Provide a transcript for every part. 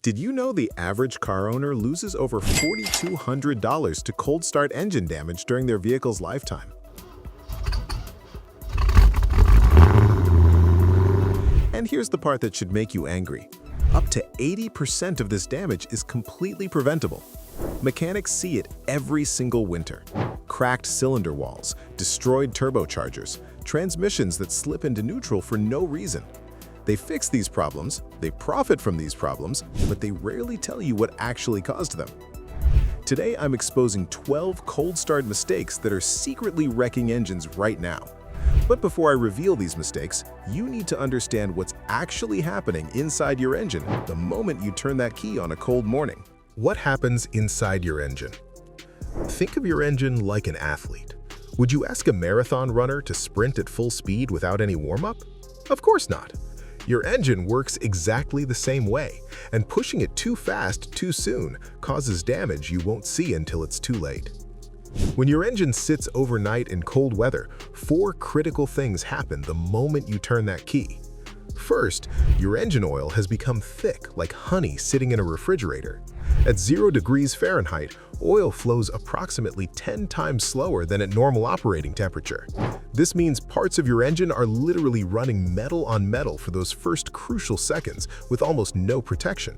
Did you know the average car owner loses over $4,200 to cold start engine damage during their vehicle's lifetime? And here's the part that should make you angry. Up to 80% of this damage is completely preventable. Mechanics see it every single winter. Cracked cylinder walls, destroyed turbochargers, transmissions that slip into neutral for no reason. They fix these problems, they profit from these problems, but they rarely tell you what actually caused them. Today, I'm exposing 12 cold start mistakes that are secretly wrecking engines right now. But before I reveal these mistakes, you need to understand what's actually happening inside your engine the moment you turn that key on a cold morning. What happens inside your engine? Think of your engine like an athlete. Would you ask a marathon runner to sprint at full speed without any warm-up? Of course not. Your engine works exactly the same way, and pushing it too fast too soon causes damage you won't see until it's too late. When your engine sits overnight in cold weather, 4 critical things happen the moment you turn that key. First, your engine oil has become thick like honey sitting in a refrigerator. At 0 degrees Fahrenheit, oil flows approximately 10 times slower than at normal operating temperature. This means parts of your engine are literally running metal on metal for those first crucial seconds with almost no protection.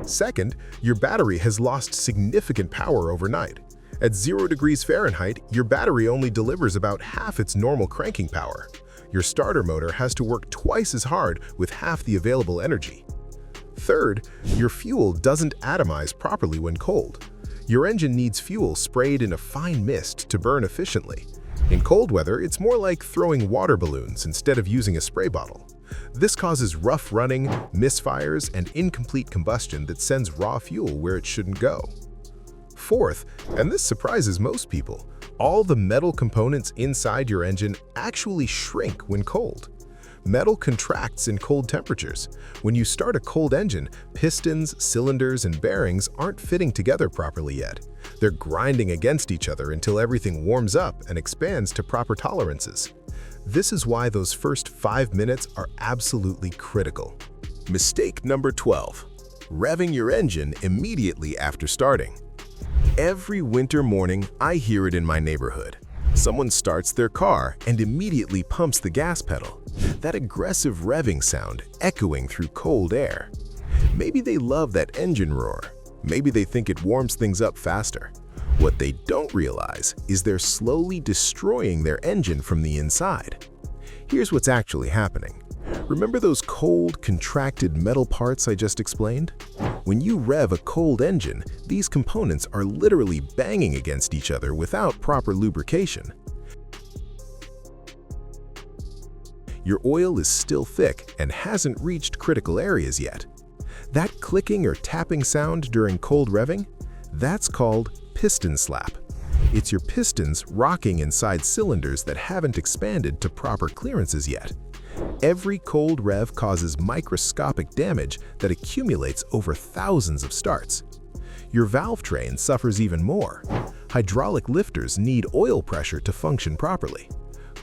Second, your battery has lost significant power overnight. At 0 degrees Fahrenheit, your battery only delivers about half its normal cranking power. Your starter motor has to work twice as hard with half the available energy. Third, your fuel doesn't atomize properly when cold. Your engine needs fuel sprayed in a fine mist to burn efficiently. In cold weather, it's more like throwing water balloons instead of using a spray bottle. This causes rough running, misfires, and incomplete combustion that sends raw fuel where it shouldn't go. Fourth, and this surprises most people, all the metal components inside your engine actually shrink when cold. Metal contracts in cold temperatures. When you start a cold engine, pistons, cylinders, and bearings aren't fitting together properly yet. They're grinding against each other until everything warms up and expands to proper tolerances. This is why those first 5 minutes are absolutely critical. Mistake number 12. Revving your engine immediately after starting. Every winter morning, I hear it in my neighborhood. Someone starts their car and immediately pumps the gas pedal. That aggressive revving sound echoing through cold air. Maybe they love that engine roar. Maybe they think it warms things up faster. What they don't realize is they're slowly destroying their engine from the inside. Here's what's actually happening. Remember those cold, contracted metal parts I just explained? When you rev a cold engine, these components are literally banging against each other without proper lubrication. Your oil is still thick and hasn't reached critical areas yet. That clicking or tapping sound during cold revving? That's called piston slap. It's your pistons rocking inside cylinders that haven't expanded to proper clearances yet. Every cold rev causes microscopic damage that accumulates over thousands of starts. Your valve train suffers even more. Hydraulic lifters need oil pressure to function properly.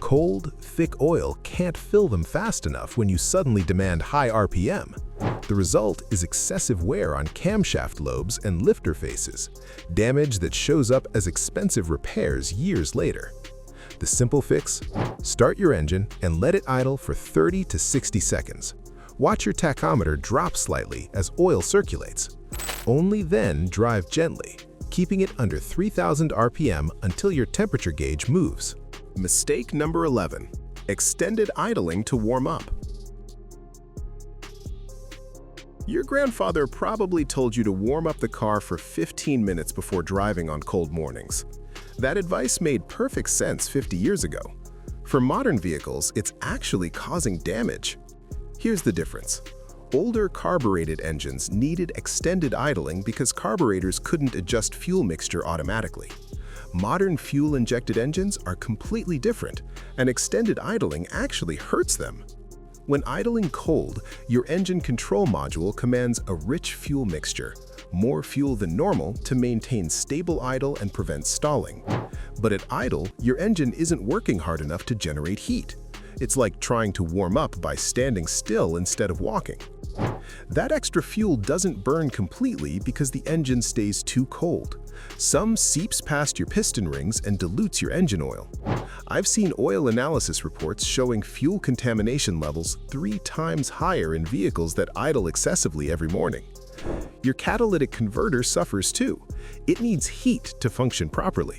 Cold, thick oil can't fill them fast enough when you suddenly demand high RPM. The result is excessive wear on camshaft lobes and lifter faces, damage that shows up as expensive repairs years later. The simple fix? Start your engine and let it idle for 30 to 60 seconds. Watch your tachometer drop slightly as oil circulates. Only then drive gently, keeping it under 3,000 RPM until your temperature gauge moves. Mistake number 11. Extended idling to warm up. Your grandfather probably told you to warm up the car for 15 minutes before driving on cold mornings. That advice made perfect sense 50 years ago. For modern vehicles, it's actually causing damage. Here's the difference. Older carbureted engines needed extended idling because carburetors couldn't adjust fuel mixture automatically. Modern fuel-injected engines are completely different, and extended idling actually hurts them. When idling cold, your engine control module commands a rich fuel mixture, more fuel than normal to maintain stable idle and prevent stalling. But at idle, your engine isn't working hard enough to generate heat. It's like trying to warm up by standing still instead of walking. That extra fuel doesn't burn completely because the engine stays too cold. Some seeps past your piston rings and dilutes your engine oil. I've seen oil analysis reports showing fuel contamination levels 3 times higher in vehicles that idle excessively every morning. Your catalytic converter suffers too. It needs heat to function properly.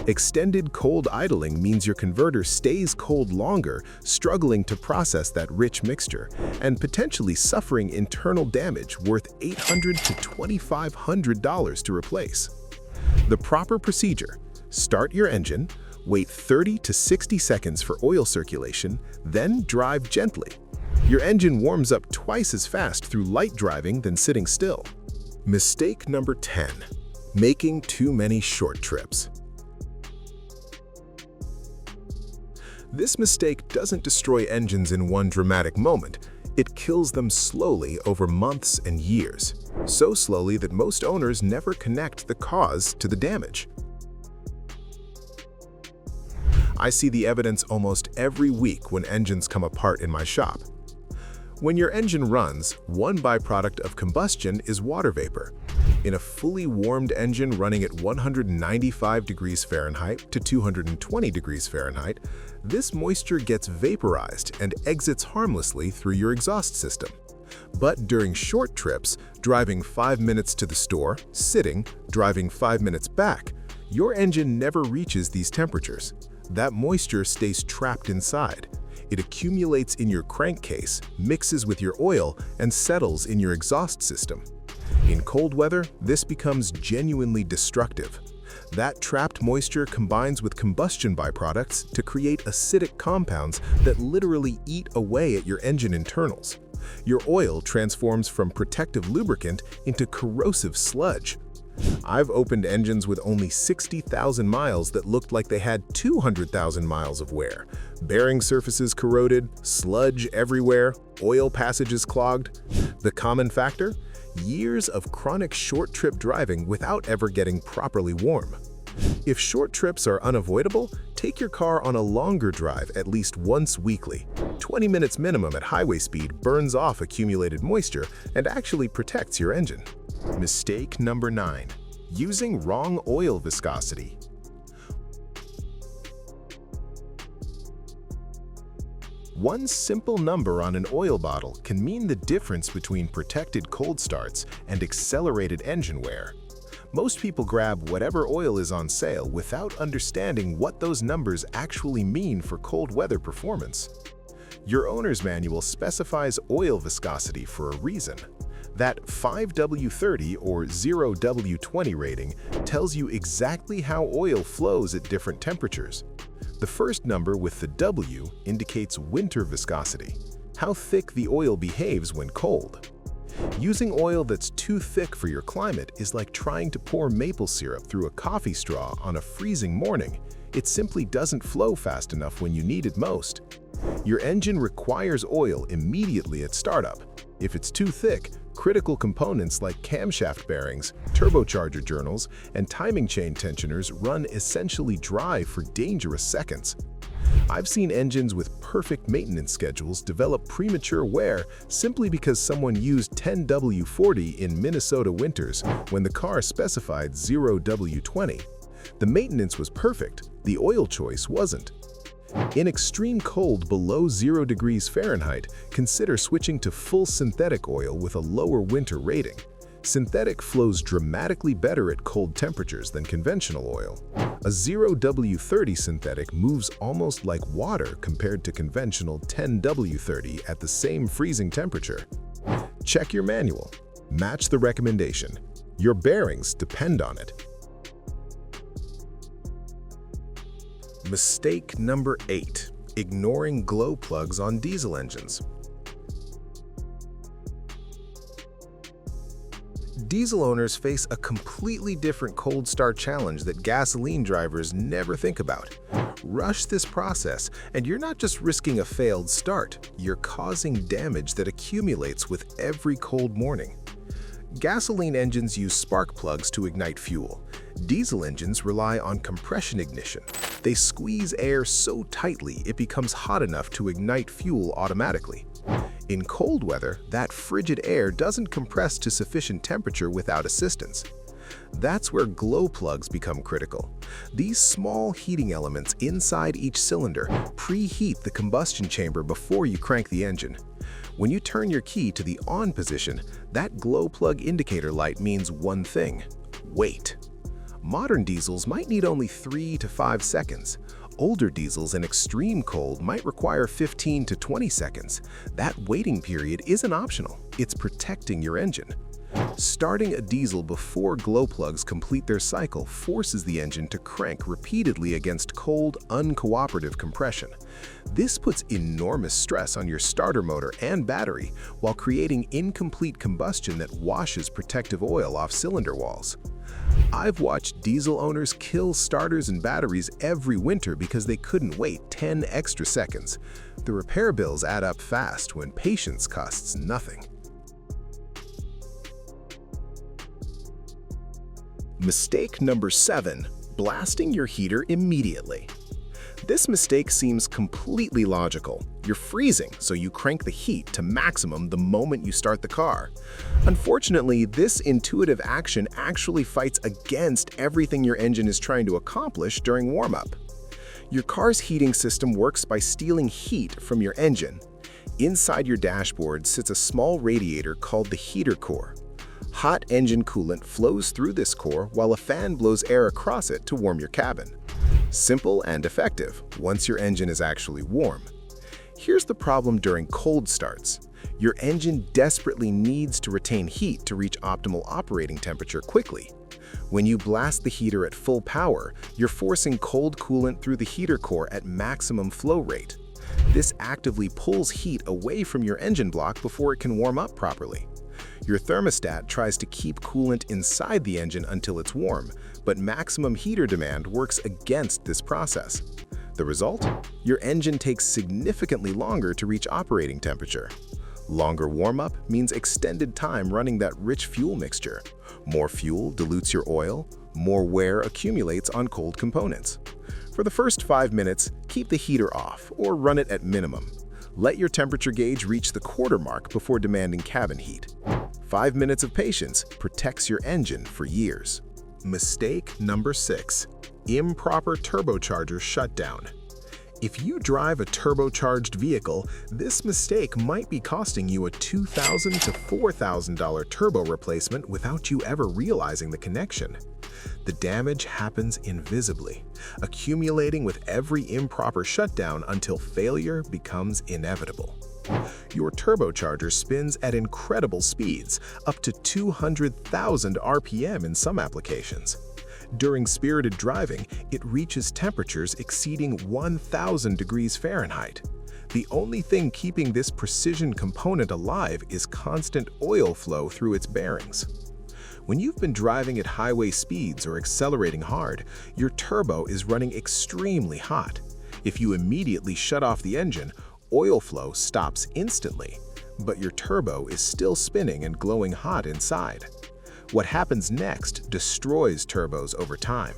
Extended cold idling means your converter stays cold longer, struggling to process that rich mixture, and potentially suffering internal damage worth $800 to $2,500 to replace. The proper procedure: start your engine, wait 30 to 60 seconds for oil circulation, then drive gently. Your engine warms up twice as fast through light driving than sitting still. Mistake number 10. Making too many short trips. This mistake doesn't destroy engines in one dramatic moment. It kills them slowly over months and years, so slowly that most owners never connect the cause to the damage. I see the evidence almost every week when engines come apart in my shop. When your engine runs, one byproduct of combustion is water vapor. In a fully warmed engine running at 195 degrees Fahrenheit to 220 degrees Fahrenheit, this moisture gets vaporized and exits harmlessly through your exhaust system. But during short trips, driving 5 minutes to the store, sitting, driving 5 minutes back, your engine never reaches these temperatures. That moisture stays trapped inside. It accumulates in your crankcase, mixes with your oil, and settles in your exhaust system. In cold weather, this becomes genuinely destructive. That trapped moisture combines with combustion byproducts to create acidic compounds that literally eat away at your engine internals. Your oil transforms from protective lubricant into corrosive sludge. I've opened engines with only 60,000 miles that looked like they had 200,000 miles of wear. Bearing surfaces corroded, sludge everywhere, oil passages clogged. The common factor? Years of chronic short trip driving without ever getting properly warm. If short trips are unavoidable, take your car on a longer drive at least once weekly. 20 minutes minimum at highway speed burns off accumulated moisture and actually protects your engine. Mistake number 9. Using wrong oil viscosity. One simple number on an oil bottle can mean the difference between protected cold starts and accelerated engine wear. Most people grab whatever oil is on sale without understanding what those numbers actually mean for cold weather performance. Your owner's manual specifies oil viscosity for a reason. That 5W30 or 0W20 rating tells you exactly how oil flows at different temperatures. The first number with the W indicates winter viscosity, how thick the oil behaves when cold. Using oil that's too thick for your climate is like trying to pour maple syrup through a coffee straw on a freezing morning. It simply doesn't flow fast enough when you need it most. Your engine requires oil immediately at startup. If it's too thick, critical components like camshaft bearings, turbocharger journals, and timing chain tensioners run essentially dry for dangerous seconds. I've seen engines with perfect maintenance schedules develop premature wear simply because someone used 10W40 in Minnesota winters when the car specified 0W20. The maintenance was perfect, the oil choice wasn't. In extreme cold below 0 degrees Fahrenheit, consider switching to full synthetic oil with a lower winter rating. Synthetic flows dramatically better at cold temperatures than conventional oil. A 0W30 synthetic moves almost like water compared to conventional 10W30 at the same freezing temperature. Check your manual. Match the recommendation. Your bearings depend on it. Mistake number 8. Ignoring glow plugs on diesel engines. Diesel owners face a completely different cold start challenge that gasoline drivers never think about. Rush this process, and you're not just risking a failed start, you're causing damage that accumulates with every cold morning. Gasoline engines use spark plugs to ignite fuel. Diesel engines rely on compression ignition. They squeeze air so tightly it becomes hot enough to ignite fuel automatically. In cold weather, that frigid air doesn't compress to sufficient temperature without assistance. That's where glow plugs become critical. These small heating elements inside each cylinder preheat the combustion chamber before you crank the engine. When you turn your key to the on position, that glow plug indicator light means one thing: wait. Modern diesels might need only 3 to 5 seconds. Older diesels in extreme cold might require 15 to 20 seconds. That waiting period isn't optional, it's protecting your engine. Starting a diesel before glow plugs complete their cycle forces the engine to crank repeatedly against cold, uncooperative compression. This puts enormous stress on your starter motor and battery while creating incomplete combustion that washes protective oil off cylinder walls. I've watched diesel owners kill starters and batteries every winter because they couldn't wait 10 extra seconds. The repair bills add up fast when patience costs nothing. Mistake number 7, blasting your heater immediately. This mistake seems completely logical. You're freezing, so you crank the heat to maximum the moment you start the car. Unfortunately, this intuitive action actually fights against everything your engine is trying to accomplish during warm-up. Your car's heating system works by stealing heat from your engine. Inside your dashboard sits a small radiator called the heater core. Hot engine coolant flows through this core while a fan blows air across it to warm your cabin. Simple and effective once your engine is actually warm. Here's the problem during cold starts. Your engine desperately needs to retain heat to reach optimal operating temperature quickly. When you blast the heater at full power, you're forcing cold coolant through the heater core at maximum flow rate. This actively pulls heat away from your engine block before it can warm up properly. Your thermostat tries to keep coolant inside the engine until it's warm, but maximum heater demand works against this process. The result? Your engine takes significantly longer to reach operating temperature. Longer warm-up means extended time running that rich fuel mixture. More fuel dilutes your oil, more wear accumulates on cold components. For the first 5 minutes, keep the heater off or run it at minimum. Let your temperature gauge reach the quarter mark before demanding cabin heat. 5 minutes of patience protects your engine for years. Mistake number 6, improper turbocharger shutdown. If you drive a turbocharged vehicle, this mistake might be costing you a $2,000 to $4,000 turbo replacement without you ever realizing the connection. The damage happens invisibly, accumulating with every improper shutdown until failure becomes inevitable. Your turbocharger spins at incredible speeds, up to 200,000 RPM in some applications. During spirited driving, it reaches temperatures exceeding 1,000 degrees Fahrenheit. The only thing keeping this precision component alive is constant oil flow through its bearings. When you've been driving at highway speeds or accelerating hard, your turbo is running extremely hot. If you immediately shut off the engine, oil flow stops instantly, but your turbo is still spinning and glowing hot inside. What happens next destroys turbos over time.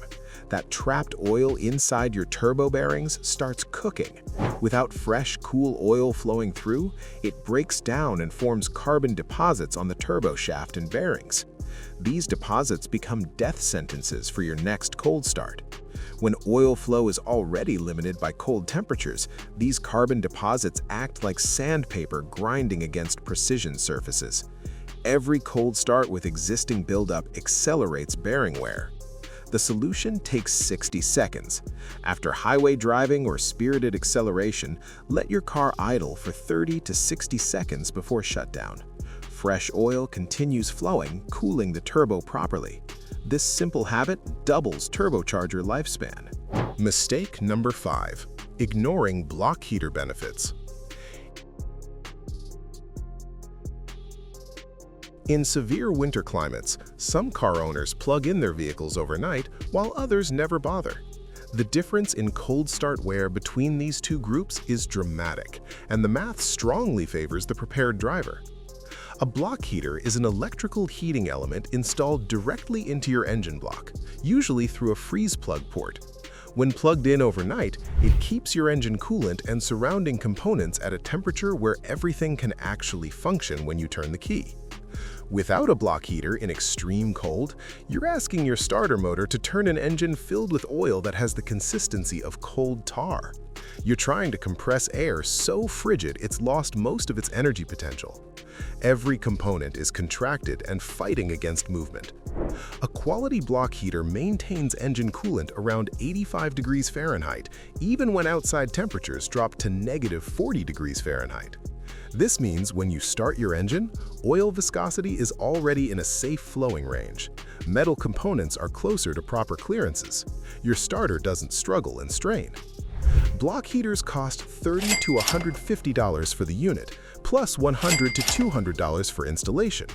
That trapped oil inside your turbo bearings starts cooking. Without fresh, cool oil flowing through, it breaks down and forms carbon deposits on the turbo shaft and bearings. These deposits become death sentences for your next cold start. When oil flow is already limited by cold temperatures, these carbon deposits act like sandpaper grinding against precision surfaces. Every cold start with existing buildup accelerates bearing wear. The solution takes 60 seconds. After highway driving or spirited acceleration, let your car idle for 30 to 60 seconds before shutdown. Fresh oil continues flowing, cooling the turbo properly. This simple habit doubles turbocharger lifespan. Mistake number 5, ignoring block heater benefits. In severe winter climates, some car owners plug in their vehicles overnight while others never bother. The difference in cold start wear between these two groups is dramatic, and the math strongly favors the prepared driver. A block heater is an electrical heating element installed directly into your engine block, usually through a freeze plug port. When plugged in overnight, it keeps your engine coolant and surrounding components at a temperature where everything can actually function when you turn the key. Without a block heater in extreme cold, you're asking your starter motor to turn an engine filled with oil that has the consistency of cold tar. You're trying to compress air so frigid it's lost most of its energy potential. Every component is contracted and fighting against movement. A quality block heater maintains engine coolant around 85 degrees Fahrenheit, even when outside temperatures drop to -40 degrees Fahrenheit. This means when you start your engine, oil viscosity is already in a safe flowing range. Metal components are closer to proper clearances. Your starter doesn't struggle and strain. Block heaters cost $30 to $150 for the unit, plus $100 to $200 for installation.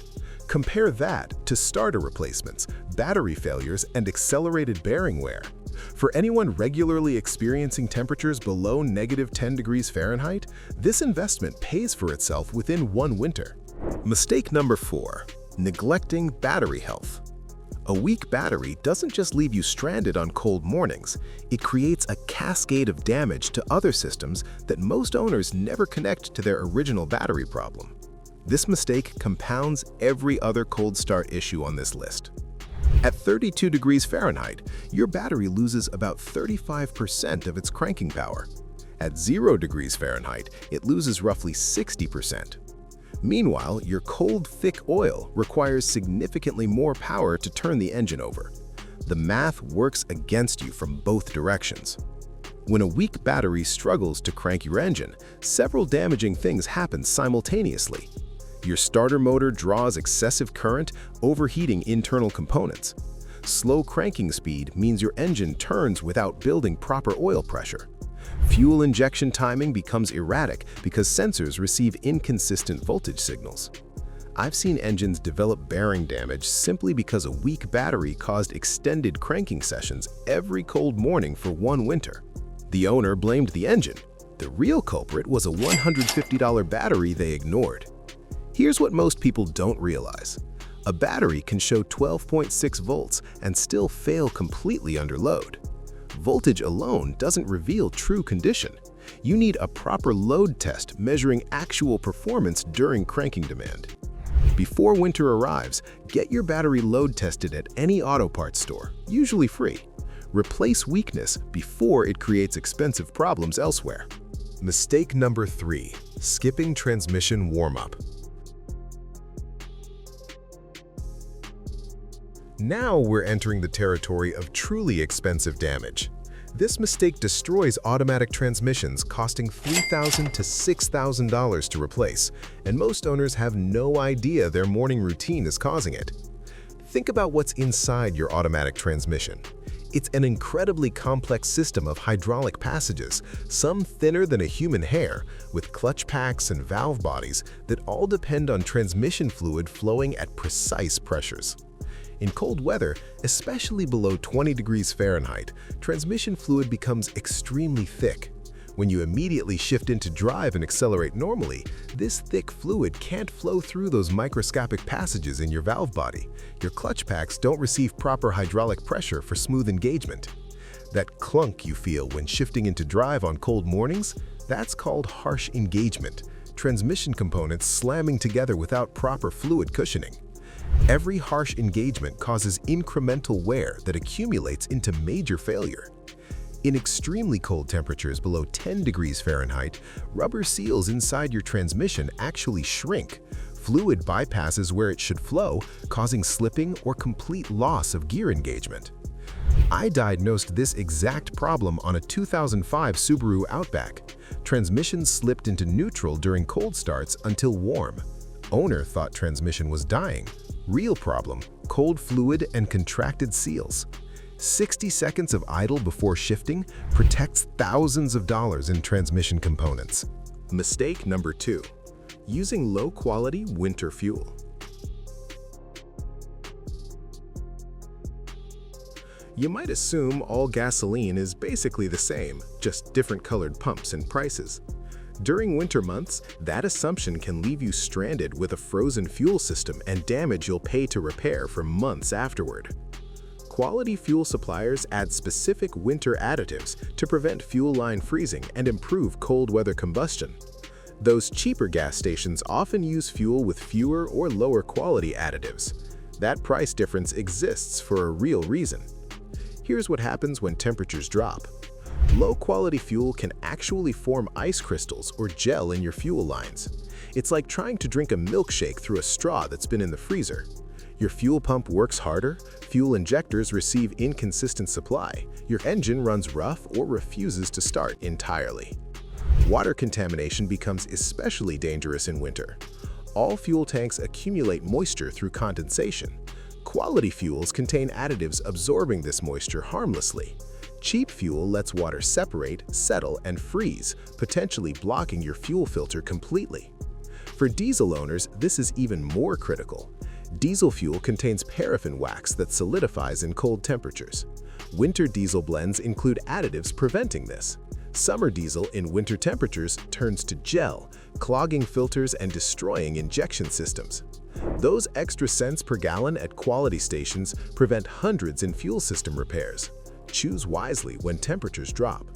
Compare that to starter replacements, battery failures, and accelerated bearing wear. For anyone regularly experiencing temperatures below -10 degrees Fahrenheit, this investment pays for itself within one winter. Mistake number 4. Neglecting battery health. A weak battery doesn't just leave you stranded on cold mornings, it creates a cascade of damage to other systems that most owners never connect to their original battery problem. This mistake compounds every other cold start issue on this list. At 32 degrees Fahrenheit, your battery loses about 35% of its cranking power. At 0 degrees Fahrenheit, it loses roughly 60%. Meanwhile, your cold, thick oil requires significantly more power to turn the engine over. The math works against you from both directions. When a weak battery struggles to crank your engine, several damaging things happen simultaneously. Your starter motor draws excessive current, overheating internal components. Slow cranking speed means your engine turns without building proper oil pressure. Fuel injection timing becomes erratic because sensors receive inconsistent voltage signals. I've seen engines develop bearing damage simply because a weak battery caused extended cranking sessions every cold morning for one winter. The owner blamed the engine. The real culprit was a $150 battery they ignored. Here's what most people don't realize. A battery can show 12.6 volts and still fail completely under load. Voltage alone doesn't reveal true condition. You need a proper load test measuring actual performance during cranking demand. Before winter arrives, get your battery load tested at any auto parts store, usually free. Replace weakness before it creates expensive problems elsewhere. Mistake number 3. Skipping transmission warm-up. Now we're entering the territory of truly expensive damage. This mistake destroys automatic transmissions, costing $3,000 to $6,000 to replace, and most owners have no idea their morning routine is causing it. Think about what's inside your automatic transmission. It's an incredibly complex system of hydraulic passages, some thinner than a human hair, with clutch packs and valve bodies that all depend on transmission fluid flowing at precise pressures. In cold weather, especially below 20 degrees Fahrenheit, transmission fluid becomes extremely thick. When you immediately shift into drive and accelerate normally, this thick fluid can't flow through those microscopic passages in your valve body. Your clutch packs don't receive proper hydraulic pressure for smooth engagement. That clunk you feel when shifting into drive on cold mornings, that's called harsh engagement, transmission components slamming together without proper fluid cushioning. Every harsh engagement causes incremental wear that accumulates into major failure. In extremely cold temperatures below 10 degrees Fahrenheit, rubber seals inside your transmission actually shrink. Fluid bypasses where it should flow, causing slipping or complete loss of gear engagement. I diagnosed this exact problem on a 2005 Subaru Outback. Transmission slipped into neutral during cold starts until warm. Owner thought transmission was dying. Real problem, cold fluid and contracted seals. 60 seconds of idle before shifting protects thousands of dollars in transmission components. Mistake number 2. Using low-quality winter fuel. You might assume all gasoline is basically the same, just different colored pumps and prices. During winter months, that assumption can leave you stranded with a frozen fuel system and damage you'll pay to repair for months afterward. Quality fuel suppliers add specific winter additives to prevent fuel line freezing and improve cold weather combustion. Those cheaper gas stations often use fuel with fewer or lower quality additives. That price difference exists for a real reason. Here's what happens when temperatures drop. Low-quality fuel can actually form ice crystals or gel in your fuel lines. It's like trying to drink a milkshake through a straw that's been in the freezer. Your fuel pump works harder, fuel injectors receive inconsistent supply, your engine runs rough or refuses to start entirely. Water contamination becomes especially dangerous in winter. All fuel tanks accumulate moisture through condensation. Quality fuels contain additives absorbing this moisture harmlessly. Cheap fuel lets water separate, settle, and freeze, potentially blocking your fuel filter completely. For diesel owners, this is even more critical. Diesel fuel contains paraffin wax that solidifies in cold temperatures. Winter diesel blends include additives preventing this. Summer diesel in winter temperatures turns to gel, clogging filters and destroying injection systems. Those extra cents per gallon at quality stations prevent hundreds in fuel system repairs. Choose wisely when temperatures drop.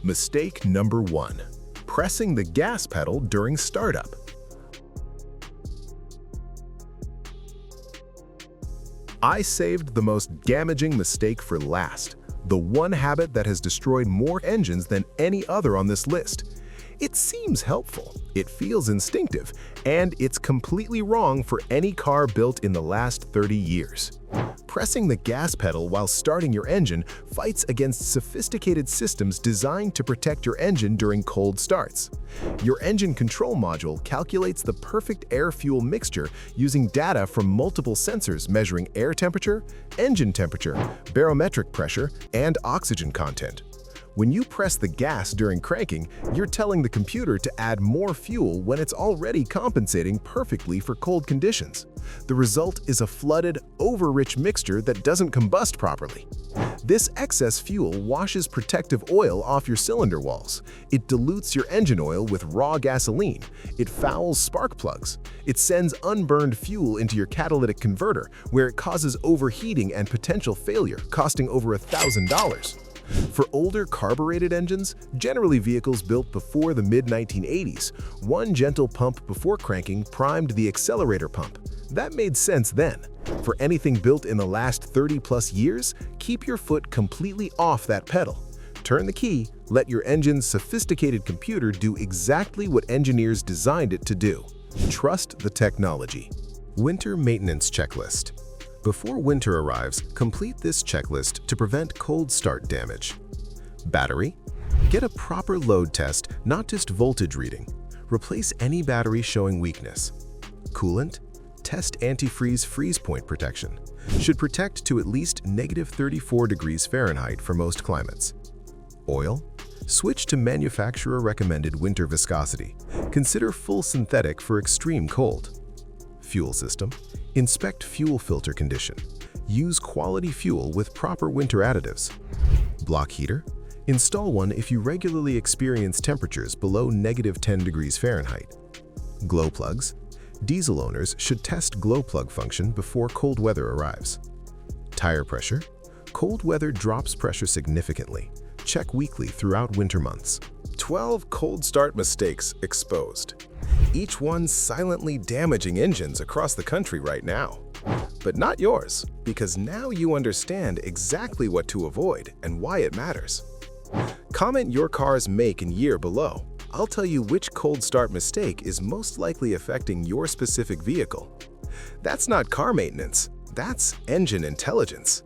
Mistake number 1. Pressing the gas pedal during startup. I saved the most damaging mistake for last, the one habit that has destroyed more engines than any other on this list. It seems helpful, it feels instinctive, and it's completely wrong for any car built in the last 30 years. Pressing the gas pedal while starting your engine fights against sophisticated systems designed to protect your engine during cold starts. Your engine control module calculates the perfect air-fuel mixture using data from multiple sensors measuring air temperature, engine temperature, barometric pressure, and oxygen content. When you press the gas during cranking, you're telling the computer to add more fuel when it's already compensating perfectly for cold conditions. The result is a flooded, over-rich mixture that doesn't combust properly. This excess fuel washes protective oil off your cylinder walls. It dilutes your engine oil with raw gasoline. It fouls spark plugs. It sends unburned fuel into your catalytic converter, where it causes overheating and potential failure, costing over $1,000. For older carbureted engines, generally vehicles built before the mid-1980s, one gentle pump before cranking primed the accelerator pump. That made sense then. For anything built in the last 30-plus years, keep your foot completely off that pedal. Turn the key, let your engine's sophisticated computer do exactly what engineers designed it to do. Trust the technology. Winter Maintenance Checklist. Before winter arrives, complete this checklist to prevent cold start damage. Battery. Get a proper load test, not just voltage reading. Replace any battery showing weakness. Coolant. Test antifreeze freeze point protection. Should protect to at least -34 degrees Fahrenheit for most climates. Oil. Switch to manufacturer-recommended winter viscosity. Consider full synthetic for extreme cold. Fuel system. Inspect fuel filter condition. Use quality fuel with proper winter additives. Block heater. Install one if you regularly experience temperatures below -10 degrees Fahrenheit. Glow plugs. Diesel owners should test glow plug function before cold weather arrives. Tire pressure. Cold weather drops pressure significantly. Check weekly throughout winter months. 12 cold start mistakes exposed. Each one silently damaging engines across the country right now. But not yours, because now you understand exactly what to avoid and why it matters. Comment your car's make and year below. I'll tell you which cold start mistake is most likely affecting your specific vehicle. That's not car maintenance, that's engine intelligence.